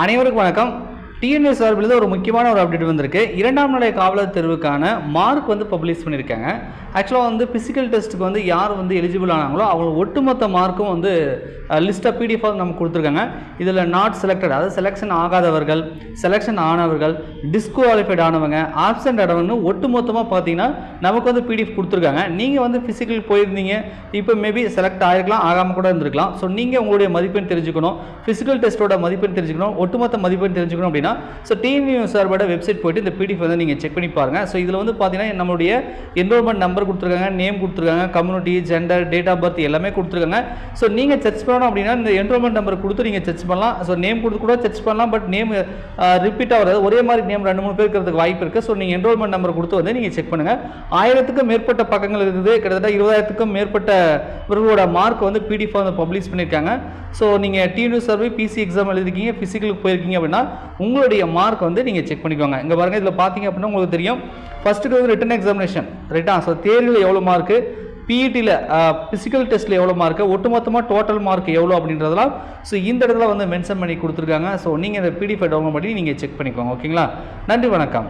அனைவருக்கும் வணக்கம். டிஎன்எஸ் சார்பில் ஒரு முக்கியமான ஒரு அப்டேட் வந்திருக்கு. 2ஆம் நிலை காவலர் தேர்வுக்கான மார்க் பப்ளிஷ் பண்ணியிருக்காங்க. ஆக்சுவலாக ஃபிசிக்கல் டெஸ்ட்டுக்கு யார் எலிஜிபிள் ஆனாங்களோ அவங்க ஒட்டுமொத்த மார்க்கும் லிஸ்ட்டாக பிடிஎஃபாக நமக்கு கொடுத்துருக்காங்க. இதில் நாட் செலக்டட், அதாவது செலெக்ஷன் ஆகாதவர்கள், செலெக்ஷன் ஆனவர்கள், டிஸ்குவாலிஃபைட் ஆனவங்க, ஆப்சென்ட் ஆனவங்க ஒட்டுமொத்தமாக பார்த்தீங்கன்னா நமக்கு பிடிஎஃப் கொடுத்துருக்காங்க. நீங்கள் ஃபிசிக்கல் போயிருந்தீங்க, இப்போ மேபி செலக்ட் ஆகிருக்கலாம், ஆகாமல் கூட இருந்திருக்கலாம். ஸோ நீங்கள் உங்களுடைய மதிப்பெண் தெரிஞ்சுக்கணும், ஃபிசிக்கல் டெஸ்ட்டோட மதிப்பெண் தெரிஞ்சுக்கணும், ஒட்டுமொத்த மதிப்பெண் தெரிஞ்சுக்கணும் அப்படின்னா ஸோ டிஎன்எஸ் சார்போட வெப்சைட் போய்ட்டு இந்த பிடிஎஃப் நீங்கள் செக் பண்ணி பாருங்கள். ஸோ இதில் பார்த்தீங்கன்னா நம்மளுடைய என்ரோல்மெண்ட் நம்பர் கொடுத்துருக்காங்க, நேம் கொடுத்துருக்காங்க, community, gender, date of birth எல்லாமே கொடுத்துருக்காங்க. ஸோ நீங்கள் சர்ச் பண்ணணும் அப்படின்னா இந்த என்ரோல்மெண்ட் நம்பர் கொடுத்து நீங்கள் சர்ச் பண்ணலாம். ஸோ நேம் கொடுத்து கூட சர்ச் பண்ணலாம். பட் நேம் ரிப்பீட்டாக வராது, ஒரே மாதிரி நேம் 2-3 பேர் இருக்கிறதுக்கு வாய்ப்பு இருக்குது. ஸோ நீங்கள் என்ரோல்மெண்ட் நம்பர் கொடுத்து நீங்கள் செக் பண்ணுங்கள். 1000க்கும் மேற்பட்ட பக்கங்கள் இருக்குது. கிட்டத்தட்ட 20,000க்கும் மேற்பட்ட இவர்களோட மார்க் பிடிஎஃப் பப்ளிஷ் பண்ணியிருக்காங்க. ஸோ நீங்கள் டிஎன்எஸ் சர்வே பிசி எக்ஸாம் எழுதிருக்கீங்க, ஃபிசிக்கலுக்கு போயிருக்கீங்க அப்படின்னா உங்களுடைய மார்க் நீங்கள் செக் பண்ணிக்கோங்க. இங்கே பாருங்கள், இதில் பார்த்தீங்க அப்படின்னா உங்களுக்கு தெரியும். ஃபஸ்ட்டுக்கு ரிட்டன் எக்ஸாமினேஷன் ரைட்டா. ஸோ தேர்வில் எவ்வளோ மார்க்கு, பிஇடியில் ஃபிசிக்கல் டெஸ்ட்டில் எவ்வளோ மார்க்கு, ஒட்டுமொத்தமாக டோட்டல் மார்க் எவ்வளோ அப்படின்றதெல்லாம் ஸோ இந்த இடத்துல மென்ஷன் பண்ணி கொடுத்துருக்காங்க. ஸோ நீங்கள் இந்த பிடிஎஃப் டவுன்லோட் பண்ணி நீங்கள் செக் பண்ணிக்கோங்க. ஓகேங்களா? நன்றி, வணக்கம்.